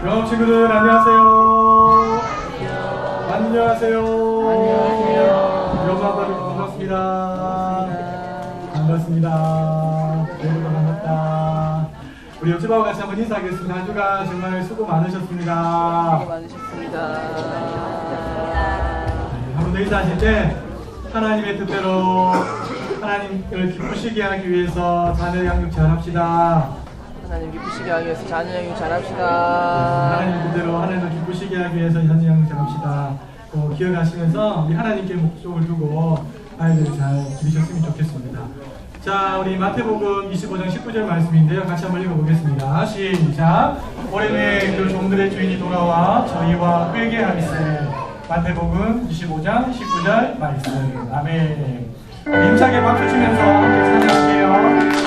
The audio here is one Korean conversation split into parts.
영업 친구들 안녕하세요. 안녕하세요. 안녕하세요. 영업 아빠들 반갑습니다. 반갑습니다. 모두가 반갑다. 우리 옆집하고 같이 한번 인사하겠습니다. 한 주간 정말 수고 많으셨습니다. 수고 많으셨습니다. 네, 한 번 더 인사하실 때 하나님의 뜻대로 하나님을 기쁘시게 하기 위해서 자녀 양육 잘합시다. 하나님 기쁘시게 하기 위해서 자녀 양육 네, 잘합시다. 하나님 뜻대로 하나님을 기쁘시게 하기 위해서 자녀 양육 잘합시다. 기억하시면서 우리 하나님께 목적을 두고 아이들을 잘 기르셨으면 좋겠습니다. 자, 우리 마태복음 25장 19절 말씀인데요. 같이 한번 읽어보겠습니다. 시작. 오래후에 그 종들의 주인이 돌아와 저희와 회개하리세. 마태복음 25장 19절 말씀. 아멘. 힘차게 박수 치면서 함께 찬양할게요.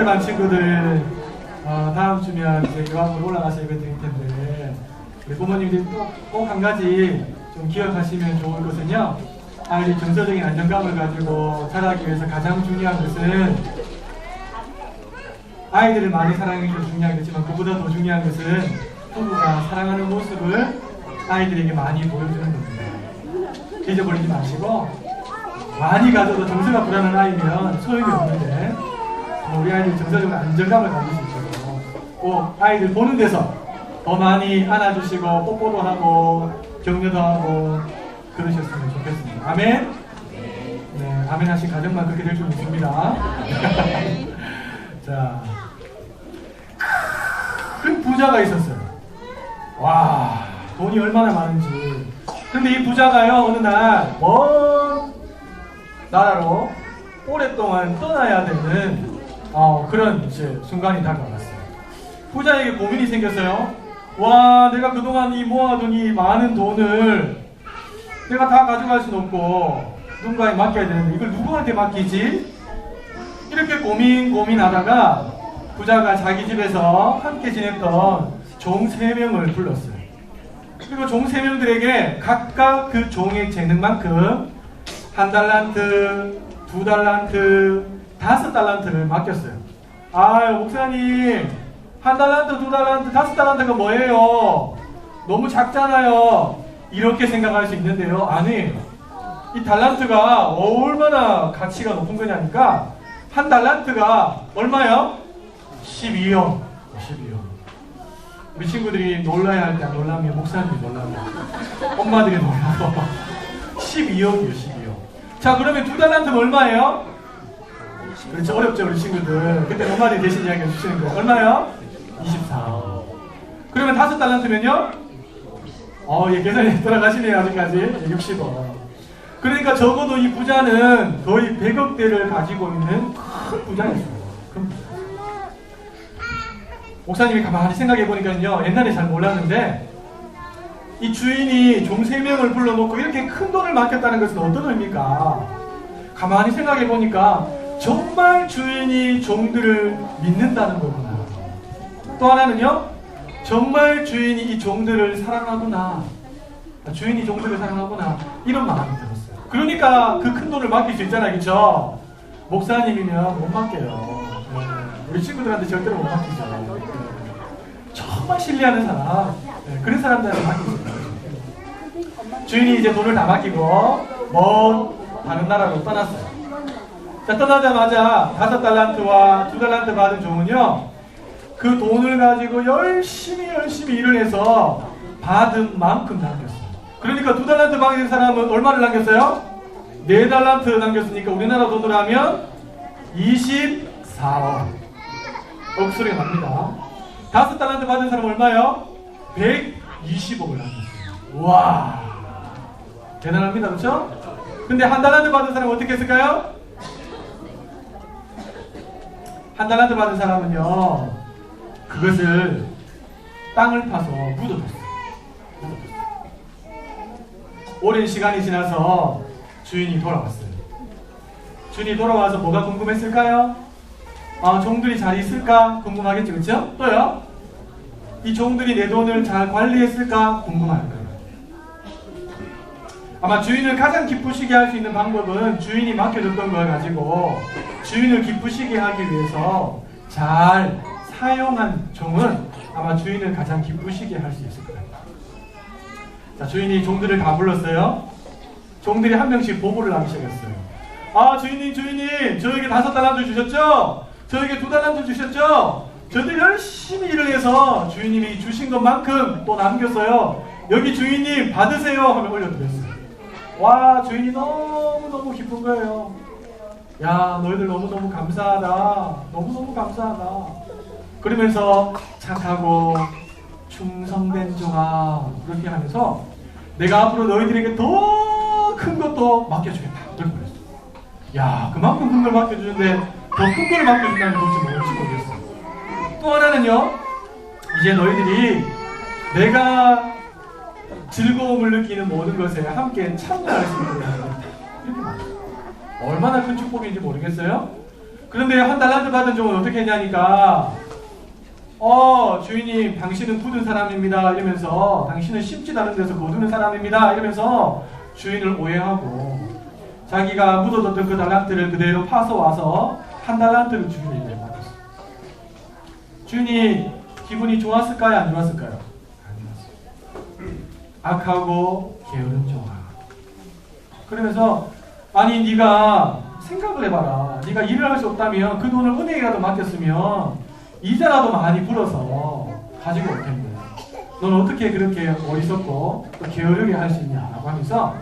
반 친구들 다음 주면 이제 교황으로 올라가서 예배 드릴 텐데 우리 부모님들이 꼭 한 가지 좀 기억하시면 좋을 것은요, 아이들이 정서적인 안정감을 가지고 자라기 위해서 가장 중요한 것은 아이들을 많이 사랑하는 게 중요하겠지만 그보다 더 중요한 것은 부부가 사랑하는 모습을 아이들에게 많이 보여주는 겁니다. 잊어버리지 마시고, 많이 가져도 정서가 불안한 아이면 소용이 없는데 우리 아이들 정서적으로 안정감을 가질 수 있어서 꼭 아이들 보는 데서 더 많이 안아주시고 뽀뽀도 하고 격려도 하고 그러셨으면 좋겠습니다. 아멘. 네, 아멘 하신 가정만 그렇게 될 줄 믿습니다. 자, 큰 부자가 있었어요. 와, 돈이 얼마나 많은지. 근데 이 부자가요, 어느 날 먼 나라로 오랫동안 떠나야 되는 그런 이제 순간이 다가왔어요. 부자에게 고민이 생겼어요. 와, 내가 그동안 이 모아둔 이 많은 돈을 내가 다 가져갈 수는 없고 누군가에 맡겨야 되는데 이걸 누구한테 맡기지? 이렇게 고민하다가 부자가 자기 집에서 함께 지냈던 종 3명을 불렀어요. 그리고 종 3명들에게 각각 그 종의 재능만큼 1달란트, 2달란트, 5달란트를 맡겼어요. 아유, 목사님, 1달란트, 2달란트, 5달란트가 뭐예요? 너무 작잖아요. 이렇게 생각할 수 있는데요, 아니에요. 이 달란트가 얼마나 가치가 높은 거냐니까, 1달란트가 얼마요? 12억. 12억. 우리 친구들이 놀라야 할 때 안 놀라면 목사님이 놀라고, 엄마들이 놀라고. 12억이요, 12억. 자, 그러면 2달란트는 얼마예요? 그렇죠, 어렵죠, 우리 친구들. 그때 엄마들이 대신 이야기 해주시는 거. 얼마요? 24억. 그러면 5달란트면요? 예, 계산이 돌아가시네요, 아직까지. 60억. 그러니까 적어도 이 부자는 거의 100억대를 가지고 있는 큰 부자였어요. 큰 부자. 목사님이 가만히 생각해 보니까요, 옛날에 잘 몰랐는데 이 주인이 종 3명을 불러놓고 이렇게 큰 돈을 맡겼다는 것은 어떤 의미일까? 가만히 생각해 보니까 정말 주인이 종들을 믿는다는 거구나. 또 하나는요, 정말 주인이 이 종들을 사랑하구나. 주인이 종들을 사랑하구나. 이런 마음이 들었어요. 그러니까 그 큰 돈을 맡길 수 있잖아요. 그쵸? 목사님이면 못 맡겨요. 우리 친구들한테 절대로 못 맡기죠. 정말 신뢰하는 사람, 그런 사람들한테 맡기죠. 주인이 이제 돈을 다 맡기고 먼 다른 나라로 떠났어요. 자, 떠나자마자 5달란트와 2달란트 받은 종은요, 그 돈을 가지고 열심히 일을 해서 받은 만큼 남겼어요. 그러니까 2달란트 받은 사람은 얼마를 남겼어요? 4달란트 남겼으니까 우리나라 돈으로 하면 24억. 억소리가 납니다. 5달란트 받은 사람은 얼마요? 120억을 남겼어요. 와, 대단합니다. 그렇죠? 근데 1달란트 받은 사람은 어떻게 했을까요? 1달란트 받은 사람은요, 그것을 땅을 파서 묻어뒀어요. 오랜 시간이 지나서 주인이 돌아왔어요. 주인이 돌아와서 뭐가 궁금했을까요? 종들이 잘 있을까 궁금하겠죠, 그렇죠? 또요? 이 종들이 내 돈을 잘 관리했을까 궁금할 거예요. 아마 주인을 가장 기쁘시게 할 수 있는 방법은 주인이 맡겨줬던 걸 가지고 주인을 기쁘시게 하기 위해서 잘 사용한 종은 아마 주인을 가장 기쁘시게 할 수 있을 거예요. 자, 주인이 종들을 다 불렀어요. 종들이 한 명씩 보고를 하기 시작했어요. 주인님, 저에게 5달란트 주셨죠? 저에게 2달란트 주셨죠? 저도 열심히 일을 해서 주인님이 주신 것만큼 또 남겼어요. 여기 주인님 받으세요 하면 올려드렸어요. 와, 주인이 너무너무 기쁜 거예요. 야, 너희들 너무너무 감사하다. 너무너무 감사하다. 그러면서 착하고 충성된 종아, 그렇게 하면서 내가 앞으로 너희들에게 더 큰 것도 맡겨주겠다. 그렇게 말했어요. 야, 그만큼 큰 걸 맡겨주는데 더 큰 걸 맡겨준다는 건지 뭔지 모르겠어요. 또 하나는요, 이제 너희들이 내가 즐거움을 느끼는 모든 것에 함께 참여할 수 있도록 하겠다. 이렇게 말했어요. 얼마나 큰 축복인지 모르겠어요? 그런데 1달란트 받은 종은 어떻게 했냐니까, 주인님, 당신은 굳은 사람입니다. 이러면서, 당신은 심지 않은 데서 거두는 사람입니다. 이러면서 주인을 오해하고, 자기가 묻어뒀던 그 달란트를 그대로 파서 와서 1달란트를 주인에게 받았어요. 주인이 기분이 좋았을까요? 안 좋았을까요? 안 좋았어요. 악하고 게으른 종아. 그러면서, 아니, 네가 생각을 해봐라. 네가 일을 할 수 없다면 그 돈을 은행이라도 맡겼으면 이자라도 많이 불어서 가지고 올 텐데 넌 어떻게 그렇게 어리석고 또 게으르게 할 수 있냐라고 하면서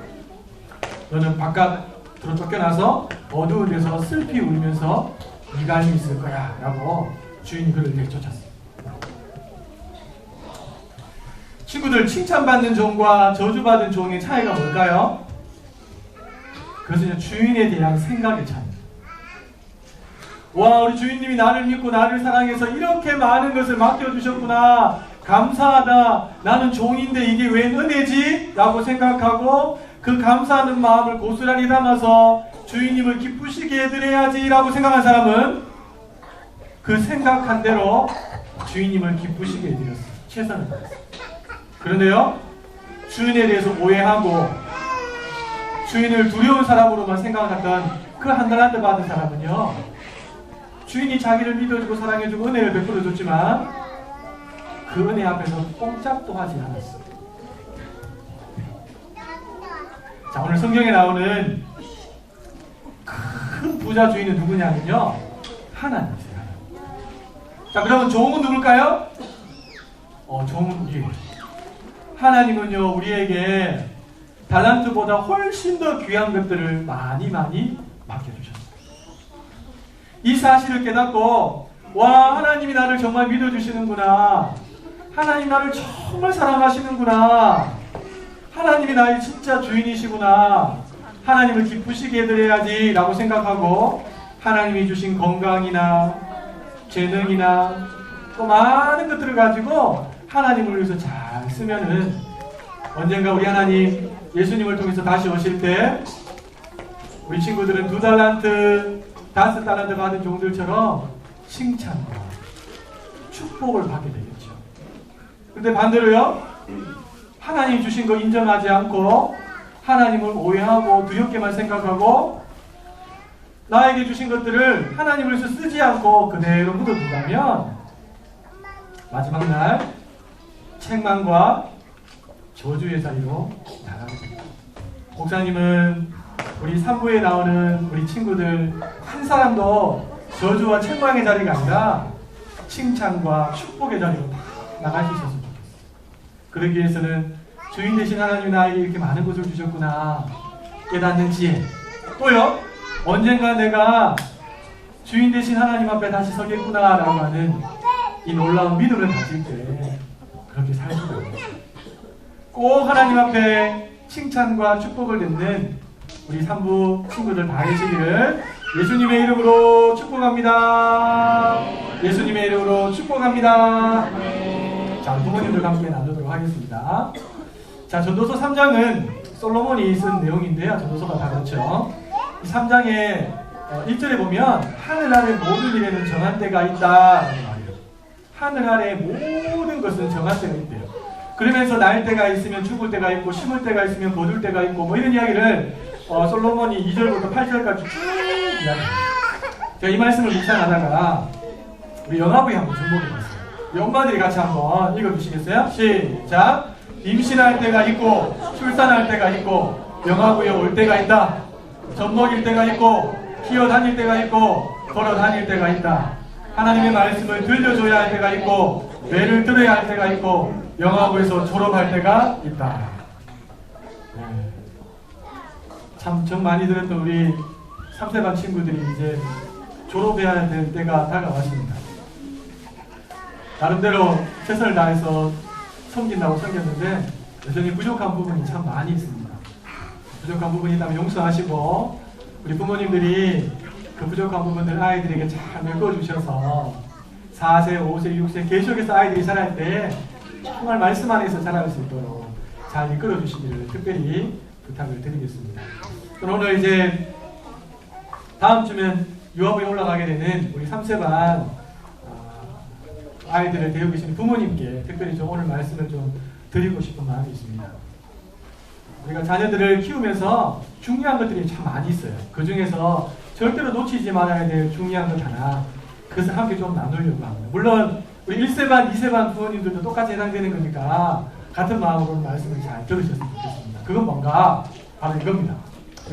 너는 바깥으로 쫓겨나서 어두운 데서 슬피 울면서 네가 있을 거야 라고 주인이 그를 내쫓았어요. 친구들, 칭찬받는 종과 저주받은 종의 차이가 뭘까요? 그것은 주인에 대한 생각의 차이입니다. 와, 우리 주인님이 나를 믿고 나를 사랑해서 이렇게 많은 것을 맡겨주셨구나. 감사하다. 나는 종인데 이게 웬 은혜지? 라고 생각하고 그 감사하는 마음을 고스란히 담아서 주인님을 기쁘시게 해드려야지 라고 생각한 사람은 그 생각한 대로 주인님을 기쁘시게 해드렸어요. 최선을 다했어요. 그런데요, 주인에 대해서 오해하고 주인을 두려운 사람으로만 생각했던 그 1달란트 받은 사람은요, 주인이 자기를 믿어주고 사랑해주고 은혜를 베풀어줬지만 그 은혜 앞에서 꼼짝도 하지 않았어요. 자, 오늘 성경에 나오는 큰 부자 주인은 누구냐면요, 하나님이세요. 자, 그러면 종은 누굴까요? 종은 우리예요. 하나님은요, 우리에게 달란트보다 훨씬 더 귀한 것들을 많이 맡겨주셨어요. 이 사실을 깨닫고, 와, 하나님이 나를 정말 믿어주시는구나. 하나님 나를 정말 사랑하시는구나. 하나님이 나의 진짜 주인이시구나. 하나님을 기쁘시게 해드려야지 라고 생각하고 하나님이 주신 건강이나 재능이나 또 많은 것들을 가지고 하나님을 위해서 잘 쓰면은 언젠가 우리 하나님 예수님을 통해서 다시 오실 때 우리 친구들은 2달란트 5달란트 받은 종들처럼 칭찬과 축복을 받게 되겠죠. 근데 반대로요, 하나님 주신 거 인정하지 않고 하나님을 오해하고 두렵게만 생각하고 나에게 주신 것들을 하나님을 위해서 쓰지 않고 그대로 묻어둔다면 마지막 날 책망과 저주의 자리로 나가게 됩니다. 목사님은 우리 3부에 나오는 우리 친구들 한 사람도 저주와 책망의 자리가 아니라 칭찬과 축복의 자리로 다 나갈 수 있었으면 좋겠어요. 그러기 위해서는 주인 되신 하나님이 나에게 이렇게 많은 것을 주셨구나 깨닫는 지혜, 또요 언젠가 내가 주인 되신 하나님 앞에 다시 서겠구나 라고 하는 이 놀라운 믿음을 가질 때 그렇게 살 수가 있어요. 꼭 하나님 앞에 칭찬과 축복을 듣는 우리 3부 친구들 다 계시기를 예수님의 이름으로 축복합니다. 예수님의 이름으로 축복합니다. 자, 부모님들과 함께 나누도록 하겠습니다. 자, 전도서 3장은 솔로몬이 쓴 내용인데요. 전도서가 다 그렇죠. 이 3장의 1절에 보면 하늘 아래 모든 일에는 정한 때가 있다라는 말이에요. 하늘 아래 모든 것은 정한 때가 있대요. 그러면서 날 때가 있으면 죽을 때가 있고 심을 때가 있으면 거둘 때가 있고 뭐 이런 이야기를 솔로몬이 2절부터 8절까지 쭉 이야기해요. 제가 이 말씀을 묵상하다가 우리 영화부에 한번 접목해봤어요. 엄마들이 같이 한번 읽어주시겠어요? 시작! 임신할 때가 있고 출산할 때가 있고 영화부에 올 때가 있다. 젖 먹일 때가 있고 기어 다닐 때가 있고 걸어 다닐 때가 있다. 하나님의 말씀을 들려줘야 할 때가 있고 뇌를 들어야 할 때가 있고 영화부에서 졸업할 때가 있다. 네. 참 정 많이 들었던 우리 3세반 친구들이 이제 졸업해야 될 때가 다가왔습니다. 나름대로 최선을 다해서 섬긴다고 섬겼는데 여전히 부족한 부분이 참 많이 있습니다. 부족한 부분이 있다면 용서하시고 우리 부모님들이 그 부족한 부분을 아이들에게 잘 메꿔주셔서 4세, 5세, 6세 계속해서 아이들이 자랄 때 정말 말씀 안에서 자랄 수 있도록 잘 이끌어 주시기를 특별히 부탁을 드리겠습니다. 오늘 이제 다음 주면 유아부에 올라가게 되는 우리 3세반 아이들을 데리고 계시는 부모님께 특별히 좀 오늘 말씀을 좀 드리고 싶은 마음이 있습니다. 우리가 자녀들을 키우면서 중요한 것들이 참 많이 있어요. 그 중에서 절대로 놓치지 말아야 될 중요한 것 하나, 그것을 함께 좀 나누려고 합니다. 물론 우리 1세반, 2세반 부모님들도 똑같이 해당되는 거니까 같은 마음으로 말씀을 잘 들으셨으면 좋겠습니다. 그건 뭔가? 바로 이겁니다.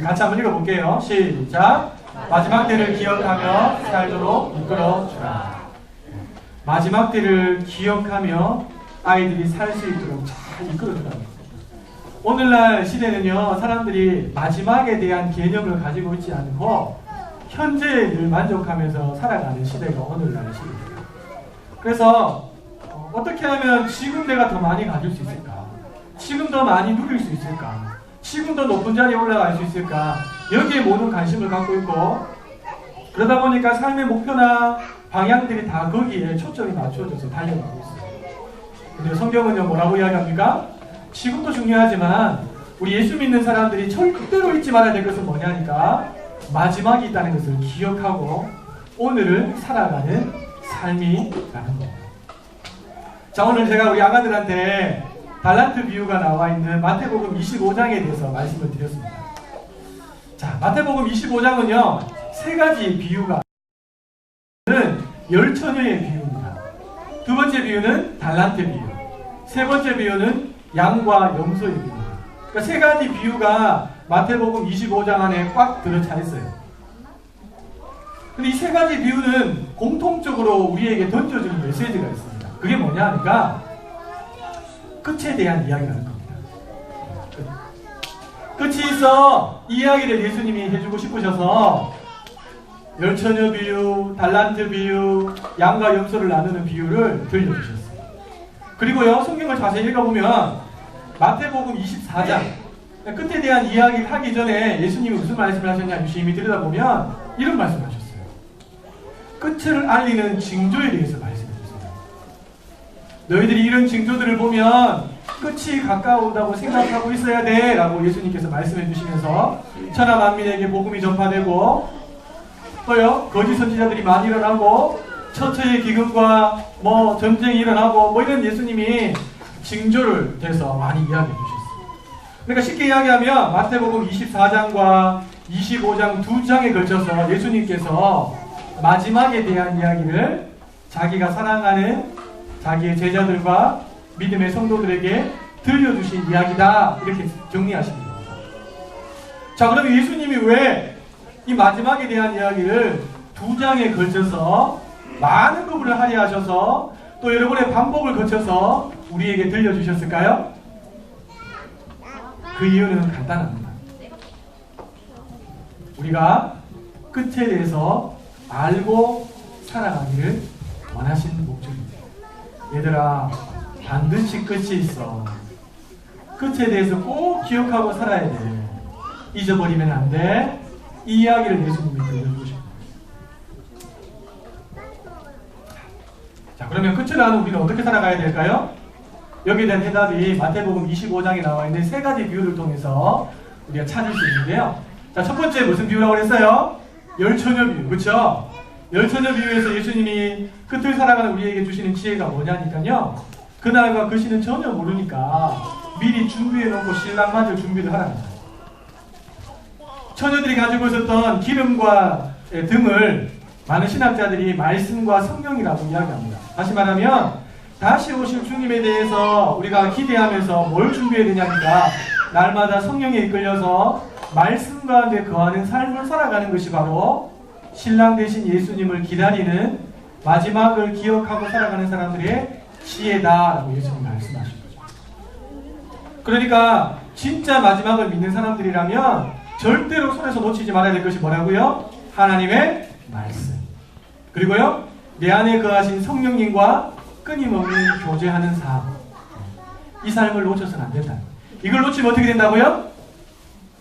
같이 한번 읽어볼게요. 시작! 마지막 때를 기억하며 살도록 이끌어주라. 마지막 때를 기억하며 아이들이 살 수 있도록 잘 이끌어주라는 거예요. 오늘날 시대는요, 사람들이 마지막에 대한 개념을 가지고 있지 않고 현재에 늘 만족하면서 살아가는 시대가 오늘날 시대입니다. 그래서 어떻게 하면 지금 내가 더 많이 가질 수 있을까? 지금 더 많이 누릴 수 있을까? 지금 더 높은 자리에 올라갈 수 있을까? 여기에 모든 관심을 갖고 있고 그러다 보니까 삶의 목표나 방향들이 다 거기에 초점이 맞추어져서 달려가고 있어요. 근데 성경은요 뭐라고 이야기합니까? 지금도 중요하지만 우리 예수 믿는 사람들이 절대로 잊지 말아야 될 것은 뭐냐니까 마지막이 있다는 것을 기억하고 오늘을 살아가는 삶이라는 거예요. 자, 오늘 제가 우리 아가들한테 달란트 비유가 나와 있는 마태복음 25장에 대해서 말씀을 드렸습니다. 자, 마태복음 25장은요 3가지 비유가 열 처녀의 비유입니다. 두 번째 비유는 달란트 비유, 세 번째 비유는 양과 염소의 비유입니다. 그러니까 3가지 비유가 마태복음 25장 안에 꽉 들어차 있어요. 근데 이 3가지 비유는 공통적으로 우리에게 던져주는 메시지가 있습니다. 그게 뭐냐 하니까 끝에 대한 이야기라는 겁니다. 끝이 있어 이 이야기를 예수님이 해주고 싶으셔서 열처녀 비유, 달란트 비유, 양과 염소를 나누는 비유를 들려주셨어요. 그리고요 성경을 자세히 읽어보면 마태복음 24장 끝에 대한 이야기를 하기 전에 예수님이 무슨 말씀을 하셨냐 유심히 들여다보면 이런 말씀을 하셨어요. 끝을 알리는 징조에 대해서 말씀해 주세요. 너희들이 이런 징조들을 보면 끝이 가까운다고 생각하고 있어야 돼 라고 예수님께서 말씀해 주시면서 천하 만민에게 복음이 전파되고 또요 거짓 선지자들이 많이 일어나고 처처의 기근과 뭐 전쟁이 일어나고 뭐 이런 예수님이 징조를 대서 많이 이야기해 주셨어요. 그러니까 쉽게 이야기하면 마태복음 24장과 25장 두 장에 걸쳐서 예수님께서 마지막에 대한 이야기를 자기가 사랑하는 자기의 제자들과 믿음의 성도들에게 들려주신 이야기다 이렇게 정리하십니다. 자, 그럼 예수님이 왜 이 마지막에 대한 이야기를 두 장에 걸쳐서 많은 부분을 할애하셔서 또 여러분의 반복을 거쳐서 우리에게 들려주셨을까요? 그 이유는 간단합니다. 우리가 끝에 대해서 알고 살아가기를 원하시는 목적입니다. 얘들아, 반드시 끝이 있어. 끝에 대해서 꼭 기억하고 살아야 돼. 잊어버리면 안 돼. 이 이야기를 예수님이 들려주고 싶어요. 자, 그러면 끝을 아는 우리는 어떻게 살아가야 될까요? 여기에 대한 대답이 마태복음 25장에 나와 있는 세 가지 비유를 통해서 우리가 찾을 수 있는데요. 자, 첫 번째 무슨 비유라고 했어요? 열처녀 비유, 그렇죠? 열처녀 비유에서 예수님이 끝을 살아가는 우리에게 주시는 지혜가 뭐냐니까요. 그날과 그 시는 전혀 모르니까 미리 준비해놓고 신랑 맞을 준비를 하라는 거예요. 처녀들이 가지고 있었던 기름과 등을 많은 신학자들이 말씀과 성경이라고 이야기합니다. 다시 말하면 다시 오실 주님에 대해서 우리가 기대하면서 뭘 준비해야 되냐니까 날마다 성령에 이끌려서 말씀 가운데 거하는 삶을 살아가는 것이 바로 신랑 되신 예수님을 기다리는 마지막을 기억하고 살아가는 사람들의 지혜다라고 예수님 말씀하신 거죠. 그러니까 진짜 마지막을 믿는 사람들이라면 절대로 손에서 놓치지 말아야 될 것이 뭐라고요? 하나님의 말씀. 그리고요, 내 안에 거하신 성령님과 끊임없는 교제하는 삶. 이 삶을 놓쳐서는 안 된다. 이걸 놓치면 어떻게 된다고요?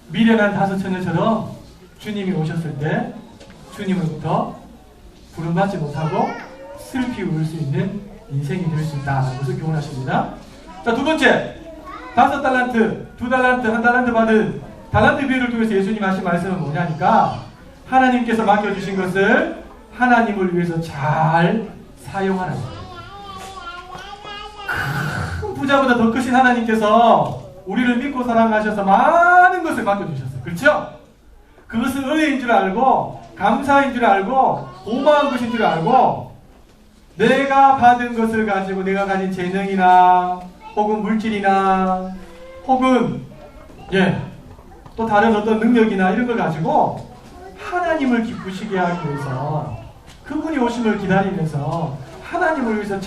미련한 다섯 처녀처럼 주님이 오셨을 때 주님으로부터 부름받지 못하고 슬피 울 수 있는 인생이 될 수 있다는 것을 교훈하십니다. 자, 두 번째, 5달란트, 2달란트, 1달란트 받은 달란트 비유를 통해서 예수님 하신 말씀은 뭐냐니까 하나님께서 맡겨주신 것을 하나님을 위해서 잘 사용하라는 거예요. 큰 부자보다 더 크신 하나님께서 우리를 믿고 사랑하셔서 많은 것을 맡겨주셨어요. 그렇죠? 그것은 은혜인 줄 알고 감사인 줄 알고 고마운 것인 줄 알고 내가 받은 것을 가지고 내가 가진 재능이나 혹은 물질이나 혹은 또 다른 어떤 능력이나 이런 걸 가지고 하나님을 기쁘시게 하기 위해서 그분이 오심을 기다리면서 하나님을 위해서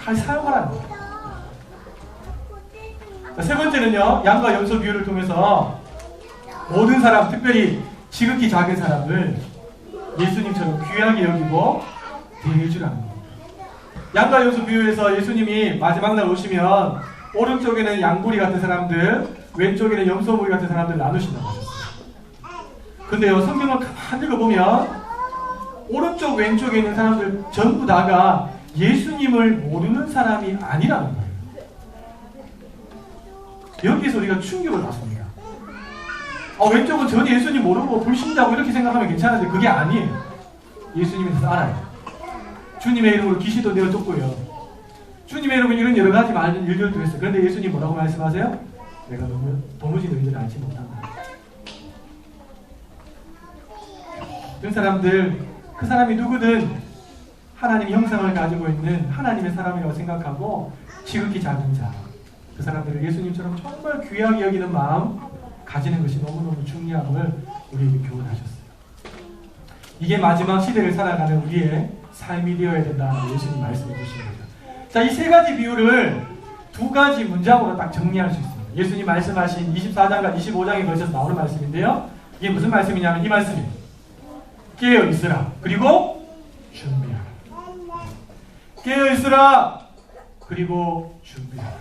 잘 사용하라는 거예요. 자, 세 번째는요, 양과 염소 비유를 통해서 모든 사람, 특별히 지극히 작은 사람을 예수님처럼 귀하게 여기고 대해주라는 거예요. 양과 염소 비유에서 예수님이 마지막 날 오시면 오른쪽에는 양구리 같은 사람들, 왼쪽에는 염소무리 같은 사람들 나누신다고 하셨어요. 근데요, 성경을 가만히 읽어보면 오른쪽 왼쪽에 있는 사람들 전부 다가 예수님을 모르는 사람이 아니라는 거예요. 여기에서 우리가 충격을 받습니다. 왼쪽은 전혀 예수님 모르고 불신자고 이렇게 생각하면 괜찮은데 그게 아니에요. 예수님에 대해서 알아요. 주님의 이름으로 귀신도 내어줬고요. 주님의 이름으로 이런 여러 가지 많은 일들도 했어요. 그런데 예수님 뭐라고 말씀하세요? 내가 도무지 너희들을 알지 못한다. 그 사람들, 그 사람이 누구든 하나님의 형상을 가지고 있는 하나님의 사람이라고 생각하고 지극히 작은 자, 그 사람들을 예수님처럼 정말 귀하게 여기는 마음 가지는 것이 너무너무 중요함을 우리에게 교훈하셨어요. 이게 마지막 시대를 살아가는 우리의 삶이 되어야 된다는 예수님 말씀해 주신 거죠. 자, 이 세 가지 비유를 두 가지 문장으로 딱 정리할 수 있습니다. 예수님 말씀하신 24장과 25장에 걸쳐서 나오는 말씀인데요. 이게 무슨 말씀이냐면 이 말씀이에요. 깨어 있으라. 그리고 준비하라. 깨어 있으라. 그리고 준비하라.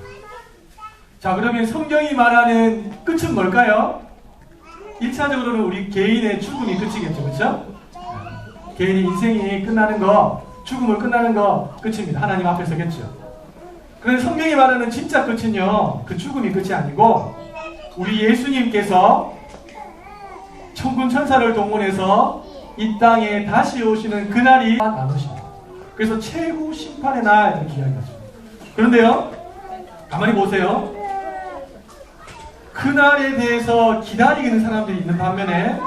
자, 그러면 성경이 말하는 끝은 뭘까요? 1차적으로는 우리 개인의 죽음이 끝이겠죠. 그렇죠? 개인의 인생이 끝나는 거, 죽음을 끝나는 거 끝입니다. 하나님 앞에 서겠죠. 그런데 성경이 말하는 진짜 끝은요, 그 죽음이 끝이 아니고 우리 예수님께서 천군 천사를 동원해서 이 땅에 다시 오시는 그날이 나누십니다. 그래서 최후 심판의 날 이렇게 이야기하죠. 그런데요, 가만히 보세요. 그날에 대해서 기다리는 사람들이 있는 반면에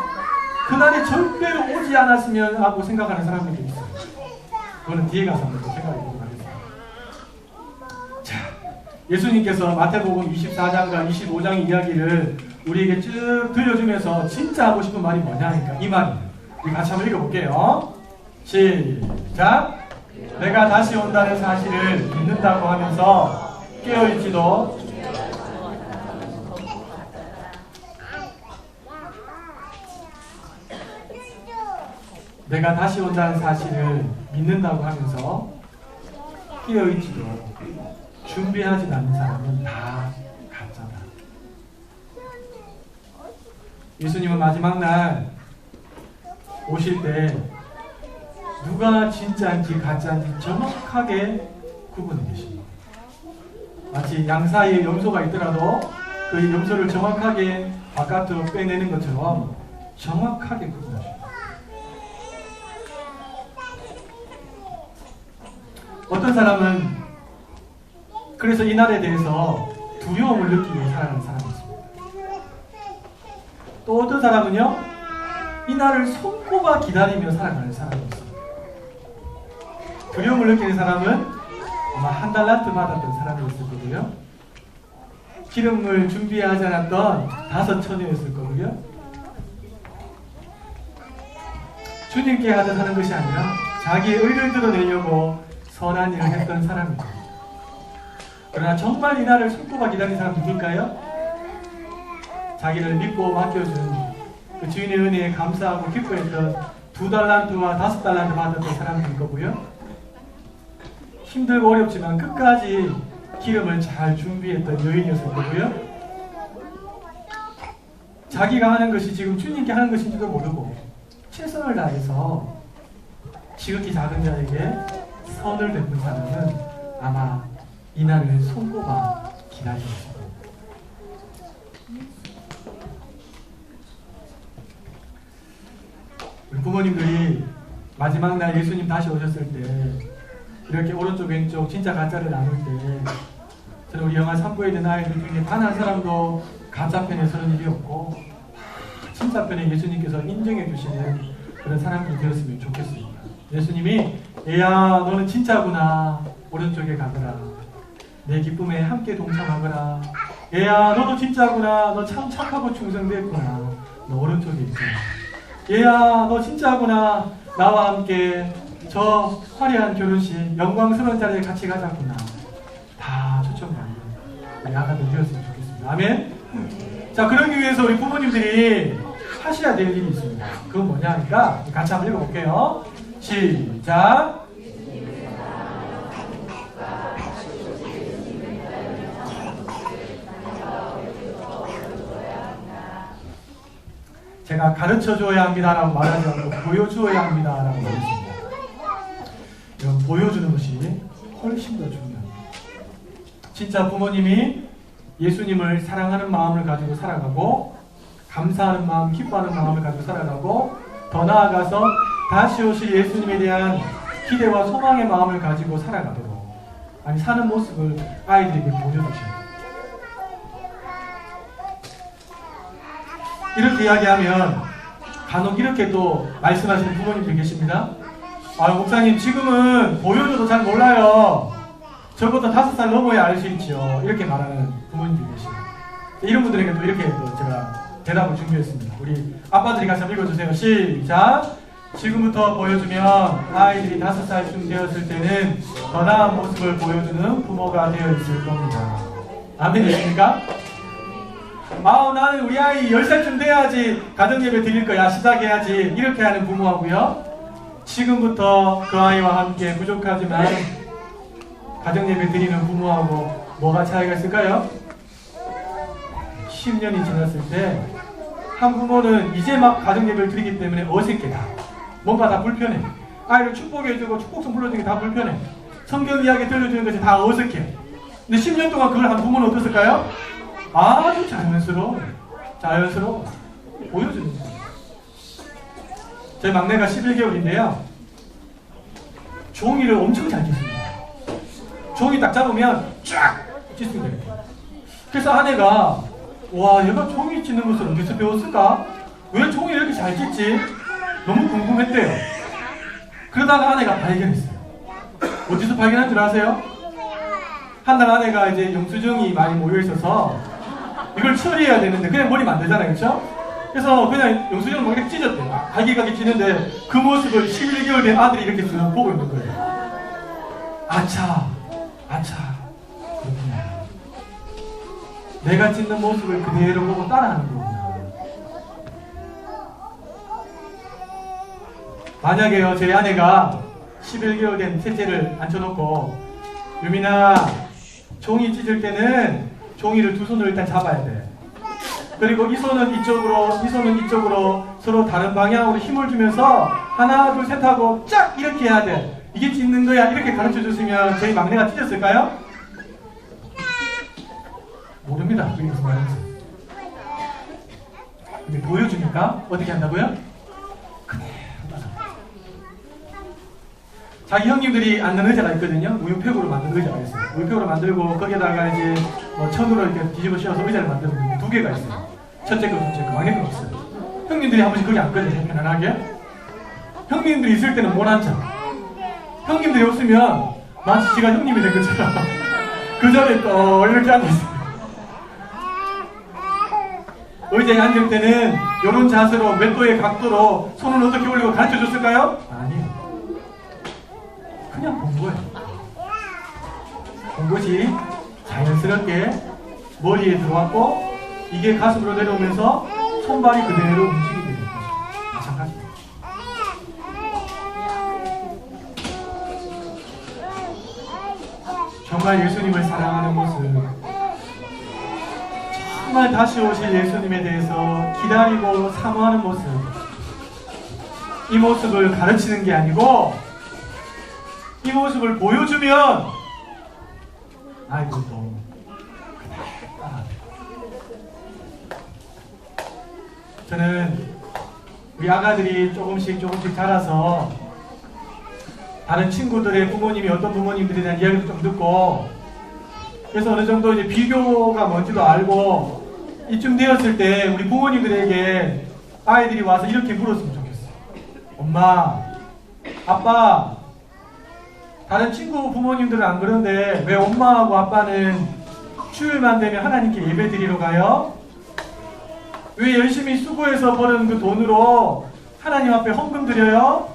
그날이 절대로 오지 않았으면 하고 생각하는 사람들이 있어요. 그거는 뒤에 가서 한번 생각해 보도록 하겠습니다. 자, 예수님께서 마태복음 24장과 25장 이야기를 우리에게 쭉 들려주면서 진짜 하고 싶은 말이 뭐냐니까 이 말이에요. 우리 같이 한번 읽어볼게요. 시작. 내가 다시 온다는 사실을 믿는다고 하면서 깨어있지도 내가 다시 온다는 사실을 믿는다고 하면서 깨어있지도 준비하지 않는 사람은 다 가짜다. 예수님은 마지막 날 오실 때 누가 진짜인지 가짜인지 정확하게 구분해 계십니다. 마치 양 사이에 염소가 있더라도 그 염소를 정확하게 바깥으로 빼내는 것처럼 정확하게 구분하십니다. 어떤 사람은 그래서 이 날에 대해서 두려움을 느끼고 살아가는 사람이 있습니다. 또 어떤 사람은요, 이 날을 손꼽아 기다리며 살아가는 사람이 있습니다. 두려움을 느끼는 사람은 아마 한 달란트 받았던 사람이 있을 거고요. 기름을 준비하지 않았던 5처녀였을 거고요. 주님께 하는 것이 아니라 자기의 의를 드러내려고 선한 일을 했던 사람이죠. 그러나 정말 이 날을 손꼽아 기다린 사람 누굴까요? 자기를 믿고 맡겨준 그 주인의 은혜에 감사하고 기뻐했던 2달란트와 5달란트 받았던 사람들일 거고요. 힘들고 어렵지만 끝까지 기름을 잘 준비했던 여인이었을 거고요. 자기가 하는 것이 지금 주님께 하는 것인지도 모르고 최선을 다해서 지극히 작은 자에게 선을 베푼 사람은 아마 이날을 손꼽아 기다리고 있습니다. 우리 부모님들이 마지막 날 예수님 다시 오셨을 때 이렇게 오른쪽 왼쪽 진짜 가짜를 나눌 때 저는 우리 영화 3부에 있는 아이들 중에 단 한 사람도 가짜 편에 서는 일이 없고 진짜 편에 예수님께서 인정해 주시는 그런 사람들이 되었으면 좋겠습니다. 예수님이 얘야 너는 진짜구나 오른쪽에 가거라. 내 기쁨에 함께 동참하거라. 얘야 너도 진짜구나 너 참 착하고 충성됐구나 너 오른쪽에 있구나. 얘야 너 진짜구나 나와 함께 저 화려한 결혼식 영광스러운 자리에 같이 가자꾸나. 다 초청받는 우리 아가들 되었으면 좋겠습니다. 아멘. 자, 그러기 위해서 우리 부모님들이 하셔야 될 일이 있습니다. 그건 뭐냐 하니까 같이 한번 읽어볼게요. 시작. 제가 가르쳐줘야 합니다라고 말하지 않고 보여주어야 합니다라고 말했습니다. 보여주는 것이 훨씬 더 중요합니다. 진짜 부모님이 예수님을 사랑하는 마음을 가지고 살아가고 감사하는 마음, 기뻐하는 마음을 가지고 살아가고 더 나아가서 다시 오실 예수님에 대한 기대와 소망의 마음을 가지고 살아가도록 아니 사는 모습을 아이들에게 보여주셔야 돼요. 이렇게 이야기하면 간혹 이렇게 또 말씀하시는 부모님들 계십니다. 아, 목사님 지금은 보여줘도 잘 몰라요. 적어도 5살 넘어야 알 수 있죠. 이렇게 말하는 부모님들 계십니다. 이런 분들에게 또 이렇게 또 제가 대답을 준비했습니다. 우리 아빠들이 같이 한번 읽어주세요. 시작. 지금부터 보여주면 아이들이 5살쯤 되었을 때는 더 나은 모습을 보여주는 부모가 되어 있을 겁니다. 아멘이십니까? 나는 우리 아이 10살쯤 돼야지 가정예배 드릴 거야. 시작해야지. 이렇게 하는 부모하고요. 지금부터 그 아이와 함께 부족하지만 가정예배 드리는 부모하고 뭐가 차이가 있을까요? 10년이 지났을 때 한 부모는 이제 막 가정예배를 드리기 때문에 어색해. 뭔가 다 불편해. 아이를 축복해주고 축복성 불러주는 게 다 불편해. 성경 이야기 들려주는 것이 다 어색해. 근데 10년 동안 그걸 한 부모는 어땠을까요? 아주 자연스러워. 보여주는 거예요. 저희 막내가 11개월인데요. 종이를 엄청 잘 찢습니다. 종이 딱 잡으면 쫙 찢습니다. 이렇게. 그래서 아내가 와 얘가 종이 찢는 것을 어디서 배웠을까? 왜 종이를 이렇게 잘 찢지? 너무 궁금했대요. 그러다가 아내가 발견했어요. 어디서 발견한 줄 아세요? 한 날 아내가 이제 영수증이 많이 모여있어서 이걸 처리해야 되는데 그냥 버리면 안 되잖아요. 그렇죠? 그래서 그냥 영수증을 막 이렇게 찢었대요. 갈기갈기 찢는데 그 모습을 11개월 된 아들이 이렇게 쓱 보고 있는 거예요. 아차 그렇구나. 내가 찢는 모습을 그대로 보고 따라하는 거구나. 만약에요 제 아내가 11개월 된 셋째를 앉혀놓고 유민아 종이 찢을 때는 종이를 두 손으로 일단 잡아야 돼. 그리고 이 손은 이쪽으로 이 손은 이쪽으로 서로 다른 방향으로 힘을 주면서 하나 둘 셋 하고 쫙 이렇게 해야 돼. 이게 찢는 거야. 이렇게 가르쳐 줬으면 저희 막내가 찢었을까요? 모릅니다. 그게 무슨 말인지. 근데 보여주니까 어떻게 한다고요? 그대로 따라. 자기 형님들이 앉는 의자가 있거든요. 우유팩으로 만든 의자가 있어요. 우유팩으로 만들고 거기에다가 이제 천으로 이렇게 뒤집어 씌워서 의자를 만드는 두 개가 있어요. 첫째 거, 둘째 거, 막내 거 없어요. 형님들이 한 번씩 거기 앉거든요. 편안하게. 형님들이 있을 때는 못 앉아. 형님들이 없으면 마치 지가 형님이 된 것처럼 그 자리에 또 이렇게 앉아있어요. 의자에 앉을 때는 이런 자세로 몇 도의 각도로 손을 어떻게 올리고 가르쳐 줬을까요? 아니요. 그냥 본 거예요. 본 것이 자연스럽게 머리에 들어왔고 이게 가슴으로 내려오면서 손발이 그대로 움직이게 된 것이죠. 마찬가지입니다. 정말 예수님을 사랑하는 모습, 정말 다시 오실 예수님에 대해서 기다리고 사모하는 모습, 이 모습을 가르치는 게 아니고 이 모습을 보여주면 아이들도 저는 우리 아가들이 조금씩 자라서 다른 친구들의 부모님이 어떤 부모님들에 대한 이야기도 좀 듣고 그래서 어느 정도 이제 비교가 뭔지도 알고 이쯤 되었을 때 우리 부모님들에게 아이들이 와서 이렇게 물었으면 좋겠어요. 엄마, 아빠, 다른 친구 부모님들은 안 그런데 왜 엄마하고 아빠는 주일만 되면 하나님께 예배 드리러 가요? 왜 열심히 수고해서 버는 그 돈으로 하나님 앞에 헌금 드려요?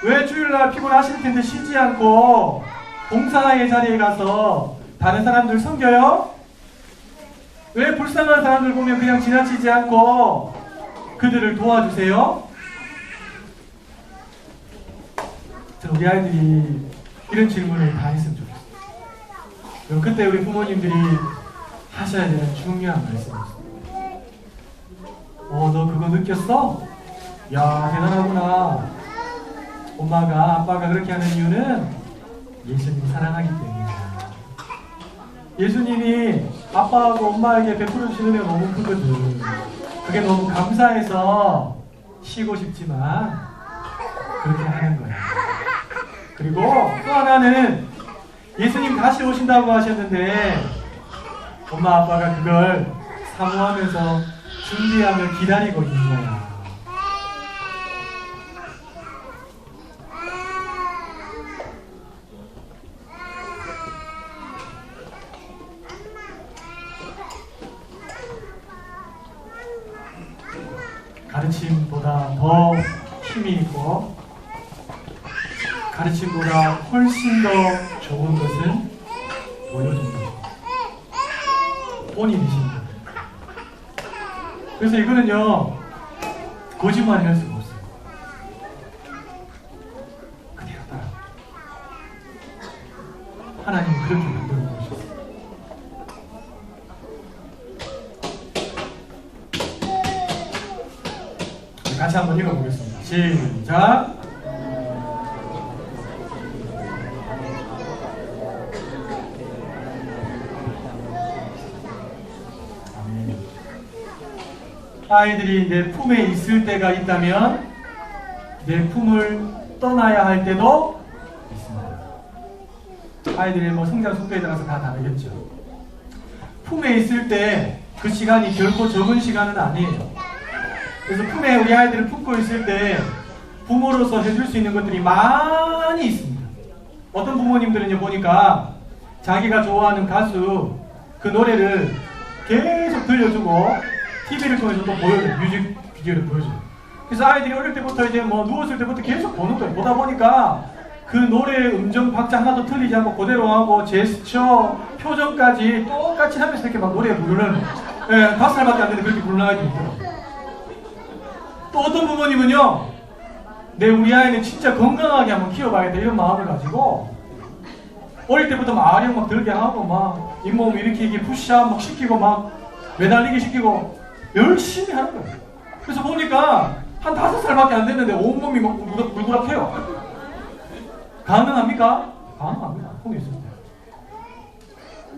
왜 주일날 피곤하실 텐데 쉬지 않고 봉사의 자리에 가서 다른 사람들 섬겨요? 왜 불쌍한 사람들 보면 그냥 지나치지 않고 그들을 도와주세요? 저는 우리 아이들이 이런 질문을 다 했으면 좋겠어요. 그때 우리 부모님들이 하셔야 되는 중요한 말씀이었어요. 너 그거 느꼈어? 야, 대단하구나. 엄마가, 아빠가 그렇게 하는 이유는 예수님 사랑하기 때문이야. 예수님이 아빠하고 엄마에게 베풀어 주시는 은혜가 너무 크거든. 그게 너무 감사해서 쉬고 싶지만 그렇게 하는 거야. 그리고 또 하나는 예수님 다시 오신다고 하셨는데 엄마 아빠가 그걸 사모하면서 준비하며 기다리고 있는 거야. 가르침보다 더 힘이 있고 가르침보다 훨씬 더 좋은 것은 보여줍니다. 본인이십니다. 그래서 이거는요 거짓말을 할 수가 없어요. 그대로 따라. 하나님이 그렇게 만들어 놓으셨어요. 같이 한번 읽어보겠습니다. 시작. 아이들이 내 품에 있을 때가 있다면 내 품을 떠나야 할 때도 있습니다. 아이들의 뭐 성장 속도에 따라서 다 다르겠죠. 품에 있을 때 그 시간이 결코 적은 시간은 아니에요. 그래서 품에 우리 아이들을 품고 있을 때 부모로서 해줄 수 있는 것들이 많이 있습니다. 어떤 부모님들은 보니까 자기가 좋아하는 가수 그 노래를 계속 들려주고 TV를 통해서 또 보여줘요. 뮤직비디오를 보여줘요. 그래서 아이들이 어릴 때부터 이제 뭐 누웠을 때부터 계속 보는 거예요. 보다 보니까 그 노래 음정 박자 하나도 틀리지 않고 그대로 하고 제스처, 표정까지 똑같이 하면서 이렇게 막 노래 부르는 5살밖에 안 되는데 그렇게 부르는 아이들이 있더라고요. 또 어떤 부모님은요, 우리 아이는 진짜 건강하게 한번 키워봐야겠다 이런 마음을 가지고 어릴 때부터 막 아령 막 들게 하고 막 잇몸 일으키기 푸시업 막 시키고 막 매달리기 시키고 열심히 하는 거예요. 그래서 보니까 한 5살밖에 안 됐는데 온몸이 막 물구락해요. 가능합니까? 가능합니다. 품에 있을 때.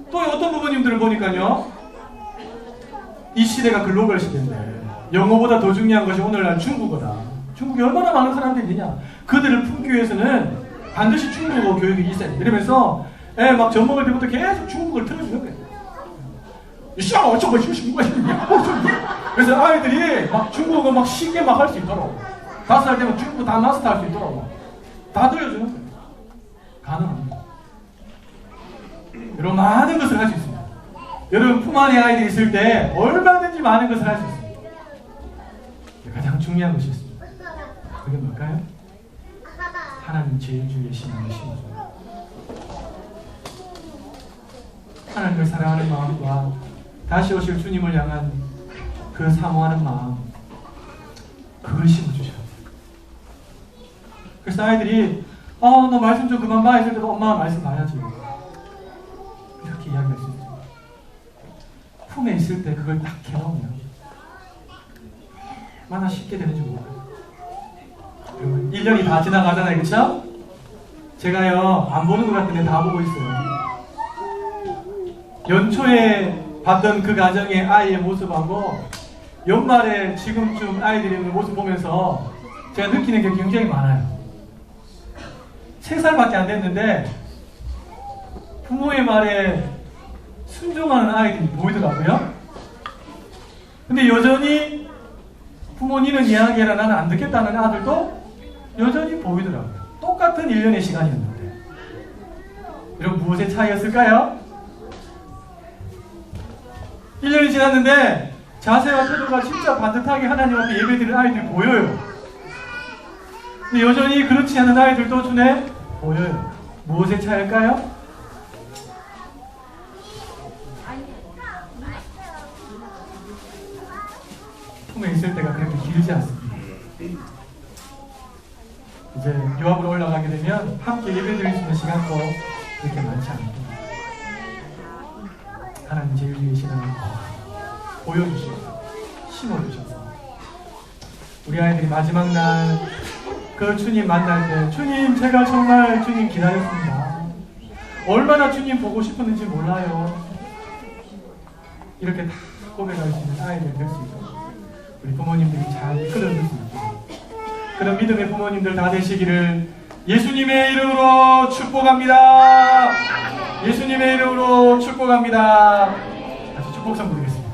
또 어떤 부모님들을 보니까요, 이 시대가 글로벌 시대인데 영어보다 더 중요한 것이 오늘날 중국어다. 중국에 얼마나 많은 사람들이 있느냐. 그들을 품기 위해서는 반드시 중국어 교육이 있어야 돼. 이러면서 막 젖 먹을 때부터 계속 중국어를 틀어주는 거예요. 그래서 아이들이 막 중국어 막 쉽게 막 할 수 있도록 5살 되면 중국어 다 마스터할 수 있도록 다 들려주는 거예요. 가능합니다. 여러분 많은 것을 할 수 있습니다. 여러분 품 안에 아이들이 있을 때 얼마든지 많은 것을 할 수 있습니다. 가장 중요한 것이 있습니다. 그게 뭘까요? 하나님 제일주의의 신앙을 심어줘요. 하나님을 사랑하는 마음과 다시 오실 주님을 향한 그 사모하는 마음, 그걸 심어주셔야 돼요. 그래서 아이들이 너 말씀 좀 그만 봐 했을 때도 엄마가 말씀 봐야지 이렇게 이야기할 수 있어요. 품에 있을 때 그걸 딱 해놓으면 얼마나 쉽게 되는지 몰라요. 여러분 1년이 다 지나가잖아요. 그쵸? 제가요 안 보는 것 같은데 다 보고 있어요. 연초에 봤던 그 가정의 아이의 모습하고 연말에 지금쯤 아이들이 있는 모습 보면서 제가 느끼는 게 굉장히 많아요. 3살밖에 안 됐는데 부모의 말에 순종하는 아이들이 보이더라고요. 근데 여전히 부모님은 이야기해라 나는 안 듣겠다는 아들도 여전히 보이더라고요. 똑같은 1년의 시간이었는데. 여러분 무엇의 차이였을까요? 1년이 지났는데 자세와 태도가 진짜 반듯하게 하나님 앞에 예배드리는 아이들이 보여요. 근데 여전히 그렇지 않은 아이들도 눈에 보여요. 무엇의 차이일까요? 품에 있을 때가 그렇게 길지 않습니다. 이제 유학으로 올라가게 되면 함께 예배드릴 수 있는 시간도 그렇게 많지 않습니다. 하나님 제일주의 신앙을 보여주시고 심어주셔서 우리 아이들이 마지막 날 그 주님 만날 때 주님 제가 정말 주님 기다렸습니다. 얼마나 주님 보고 싶었는지 몰라요. 이렇게 다 고백할 수 있는 아이들 될 수 있도록 우리 부모님들이 잘 이끌어줄 수 있도록 그런 믿음의 부모님들 다 되시기를 예수님의 이름으로 축복합니다. 예수님의 이름으로 축복합니다. 다시 축복성 부르겠습니다.